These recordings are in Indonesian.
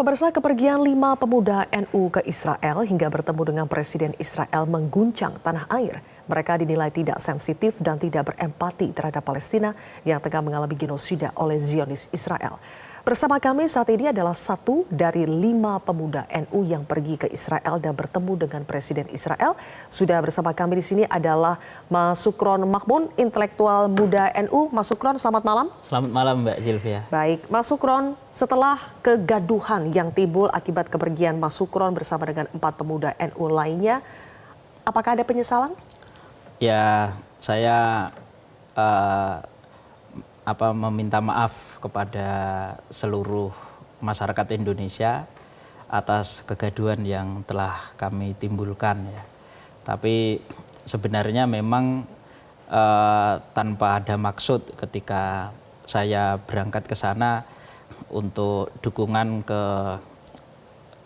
Pemirsa, kepergian 5 pemuda NU ke Israel hingga bertemu dengan Presiden Israel mengguncang tanah air. Mereka dinilai tidak sensitif dan tidak berempati terhadap Palestina yang tengah mengalami genosida oleh Zionis Israel. Bersama kami saat ini adalah satu dari 5 pemuda NU yang pergi ke Israel dan bertemu dengan Presiden Israel. Sudah bersama kami di sini adalah Mas Sukron Makhmun, intelektual muda NU. Mas Sukron, selamat malam. Selamat malam Mbak Zilvia. Baik, Mas Sukron, setelah kegaduhan yang timbul akibat kepergian Mas Sukron bersama dengan 4 pemuda NU lainnya, apakah ada penyesalan? Ya, saya meminta maaf kepada seluruh masyarakat Indonesia atas kegaduhan yang telah kami timbulkan ya. Tapi sebenarnya memang tanpa ada maksud ketika saya berangkat ke sana untuk dukungan ke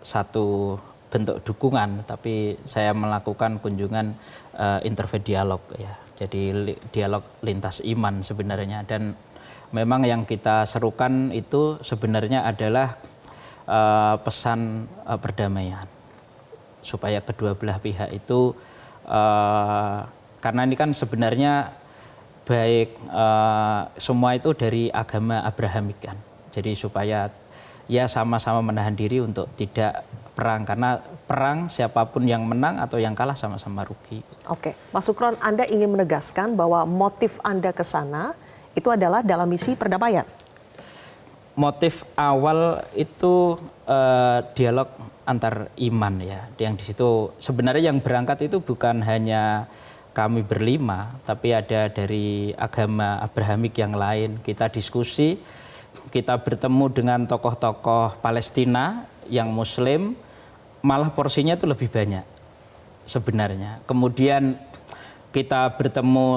satu bentuk dukungan, tapi saya melakukan kunjungan interfaith dialog ya. Jadi dialog lintas iman sebenarnya, dan memang yang kita serukan itu sebenarnya adalah pesan perdamaian supaya kedua belah pihak itu karena ini kan sebenarnya baik semua itu dari agama Abrahamik kan. Jadi supaya ya sama-sama menahan diri untuk tidak perang, karena perang siapapun yang menang atau yang kalah sama-sama rugi. Oke, Mas Sukron, Anda ingin menegaskan bahwa motif Anda ke sana itu adalah dalam misi perdamaian? Motif awal itu dialog antar iman ya. Yang di situ sebenarnya yang berangkat itu bukan hanya kami berlima, tapi ada dari agama Abrahamik yang lain. Kita diskusi, kita bertemu dengan tokoh-tokoh Palestina yang Muslim, malah porsinya itu lebih banyak sebenarnya. Kemudian kita bertemu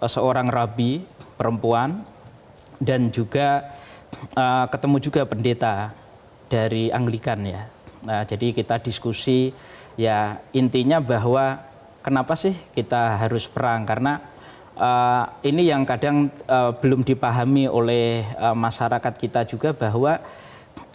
seorang rabi perempuan dan juga ketemu juga pendeta dari Anglikan ya. Nah, jadi kita diskusi ya, intinya bahwa kenapa sih kita harus perang, karena ini yang kadang belum dipahami oleh masyarakat kita juga, bahwa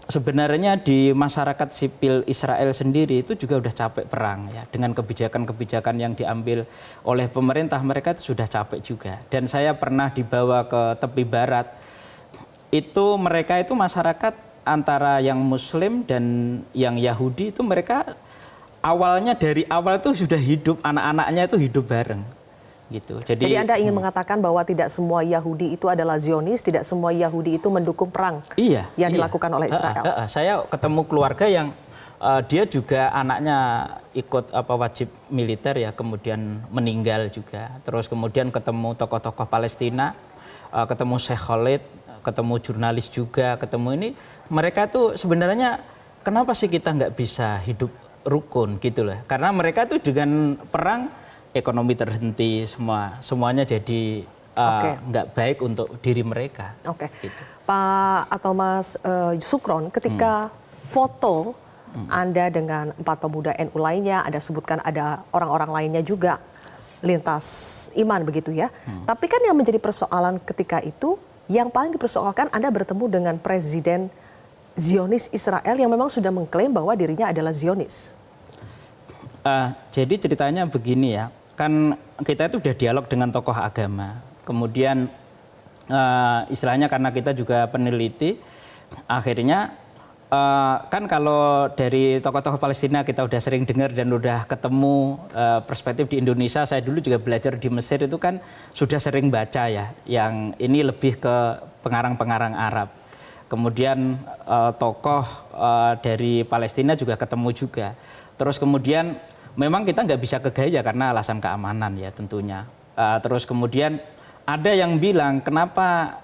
sebenarnya di masyarakat sipil Israel sendiri itu juga udah capek perang ya, dengan kebijakan-kebijakan yang diambil oleh pemerintah. Mereka itu sudah capek juga. Dan saya pernah dibawa ke tepi barat, itu mereka itu masyarakat antara yang Muslim dan yang Yahudi itu, mereka awalnya dari awal itu sudah hidup, anak-anaknya itu hidup bareng. Gitu. Jadi Anda ingin mengatakan bahwa tidak semua Yahudi itu adalah Zionis, tidak semua Yahudi itu mendukung perang yang dilakukan oleh Israel? Saya ketemu keluarga yang dia juga anaknya ikut wajib militer ya, kemudian meninggal juga. Terus kemudian ketemu tokoh-tokoh Palestina, ketemu Sheikh Khalid, ketemu jurnalis juga, ketemu ini. Mereka tuh sebenarnya kenapa sih kita nggak bisa hidup rukun gitu loh? Karena mereka tuh dengan perang ekonomi terhenti, semuanya jadi nggak baik untuk diri mereka. Oke, gitu. Pak atau Mas Sukron, ketika foto Anda dengan 4 pemuda NU lainnya, Anda sebutkan ada orang-orang lainnya juga lintas iman begitu ya. Tapi kan yang menjadi persoalan ketika itu, yang paling dipersoalkan Anda bertemu dengan Presiden Zionis Israel yang memang sudah mengklaim bahwa dirinya adalah Zionis. Jadi ceritanya begini ya, kan kita itu udah dialog dengan tokoh agama, kemudian istilahnya karena kita juga peneliti, akhirnya kan kalau dari tokoh-tokoh Palestina kita udah sering dengar dan udah ketemu perspektif di Indonesia. Saya dulu juga belajar di Mesir, itu kan sudah sering baca ya, yang ini lebih ke pengarang-pengarang Arab. Kemudian tokoh dari Palestina juga ketemu juga. Terus kemudian memang kita nggak bisa ke Gaza karena alasan keamanan ya tentunya. Terus kemudian ada yang bilang kenapa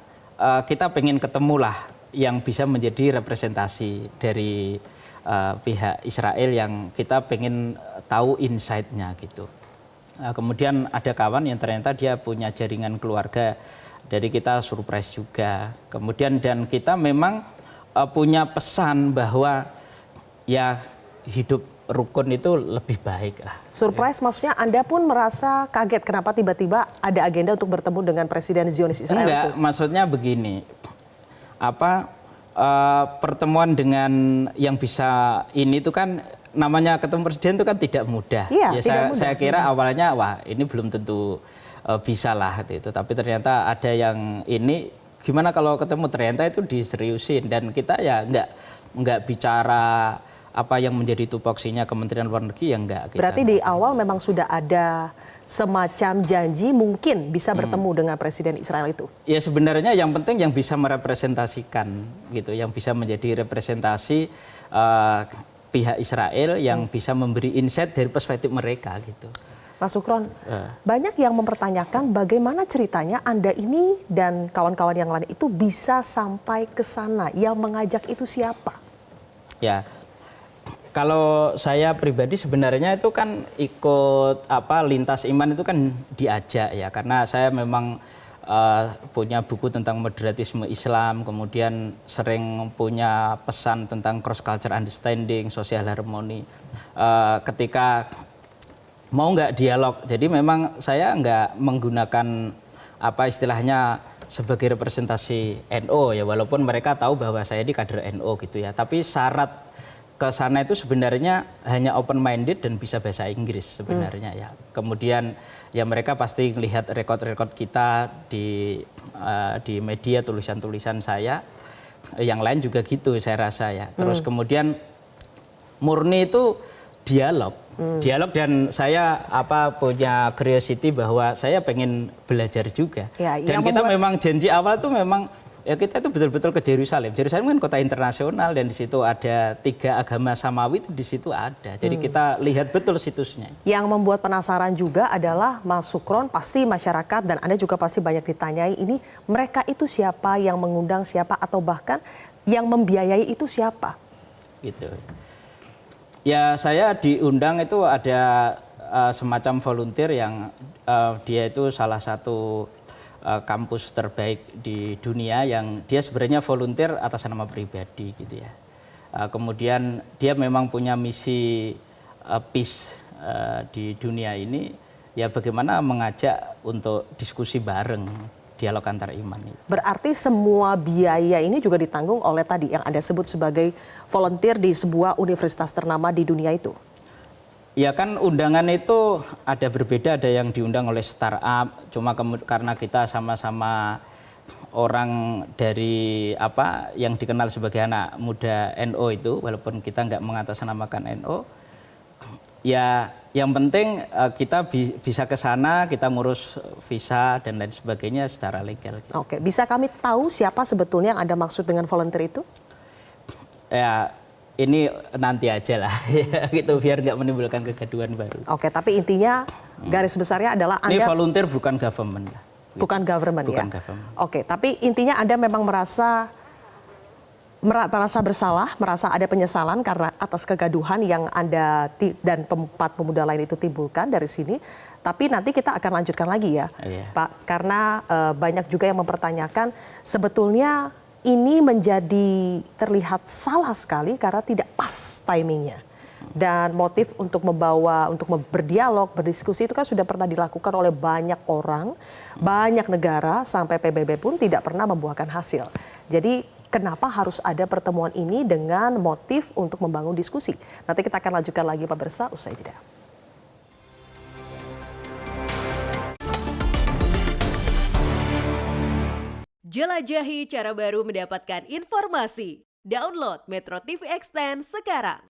kita pengen ketemulah yang bisa menjadi representasi dari pihak Israel, yang kita pengen tahu insight-nya gitu. Kemudian ada kawan yang ternyata dia punya jaringan keluarga, dari kita surprise juga. Kemudian dan kita memang punya pesan bahwa ya hidup rukun itu lebih baik lah. Surprise maksudnya Anda pun merasa kaget kenapa tiba-tiba ada agenda untuk bertemu dengan Presiden Zionis Israel? Enggak, itu? maksudnya begini, pertemuan dengan yang bisa ini itu kan namanya ketemu presiden itu kan tidak mudah. Iya, Ya, tidak mudah. saya kira awalnya wah ini belum tentu bisa lah itu. Tapi ternyata ada yang ini gimana kalau ketemu ternyata itu diseriusin dan kita ya nggak bicara apa yang menjadi tupoksinya Kementerian Luar Negeri ya enggak. Berarti di awal memang sudah ada semacam janji mungkin bisa bertemu dengan Presiden Israel itu? Ya sebenarnya yang penting yang bisa merepresentasikan gitu, yang bisa menjadi representasi pihak Israel yang bisa memberi insight dari perspektif mereka gitu. Mas Sukron, banyak yang mempertanyakan bagaimana ceritanya Anda ini dan kawan-kawan yang lain itu bisa sampai ke sana, yang mengajak itu siapa? Ya, kalau saya pribadi sebenarnya itu kan ikut lintas iman itu kan diajak ya, karena saya memang punya buku tentang moderatisme Islam, kemudian sering punya pesan tentang cross culture understanding, social harmony. Ketika mau nggak dialog, jadi memang saya nggak menggunakan istilahnya sebagai representasi NU ya, walaupun mereka tahu bahwa saya di kader NU gitu ya, tapi syarat ke sana itu sebenarnya hanya open minded dan bisa bahasa Inggris sebenarnya ya. Kemudian ya mereka pasti melihat rekod-rekod kita di media, tulisan-tulisan saya, yang lain juga gitu saya rasa ya. Terus kemudian murni itu dialog dan saya punya curiosity bahwa saya pengen belajar juga. Ya, dan kita memang janji awal tuh memang ya kita itu betul-betul ke Yerusalem. Yerusalem kan kota internasional dan di situ ada 3 agama samawi itu di situ ada. Jadi kita lihat betul situsnya. Yang membuat penasaran juga adalah Mas Sukron, pasti masyarakat dan Anda juga pasti banyak ditanyai ini mereka itu siapa, yang mengundang siapa atau bahkan yang membiayai itu siapa? Gitu. Ya saya diundang itu ada semacam volunteer yang dia itu salah satu kampus terbaik di dunia yang dia sebenarnya volunteer atas nama pribadi gitu ya. Kemudian dia memang punya misi peace di dunia ini ya, bagaimana mengajak untuk diskusi bareng, dialog antar iman itu. Berarti semua biaya ini juga ditanggung oleh tadi yang Anda sebut sebagai volunteer di sebuah universitas ternama di dunia itu? Ya kan undangan itu ada berbeda, ada yang diundang oleh startup, cuma karena kita sama-sama orang dari yang dikenal sebagai anak muda NU itu, walaupun kita nggak mengatasnamakan NU, ya yang penting kita bisa ke sana, kita ngurus visa dan lain sebagainya secara legal. Gitu. Oke, bisa kami tahu siapa sebetulnya yang Anda maksud dengan volunteer itu? Ya ini nanti aja lah, gitu biar nggak menimbulkan kegaduhan baru. Oke, tapi intinya garis besarnya adalah Anda... Ini volunteer bukan government lah. Bukan government bukan ya? Government. Oke, tapi intinya Anda memang merasa bersalah, merasa ada penyesalan karena atas kegaduhan yang Anda dan 4 pemuda lain itu timbulkan dari sini. Tapi nanti kita akan lanjutkan lagi ya, Pak. Karena banyak juga yang mempertanyakan sebetulnya ini menjadi terlihat salah sekali karena tidak pas timingnya. Dan motif untuk berdialog, berdiskusi itu kan sudah pernah dilakukan oleh banyak orang, banyak negara, sampai PBB pun tidak pernah membuahkan hasil. Jadi kenapa harus ada pertemuan ini dengan motif untuk membangun diskusi? Nanti kita akan lanjutkan lagi pemirsa usai jeda. Jelajahi cara baru mendapatkan informasi. Download Metro TV Extend sekarang.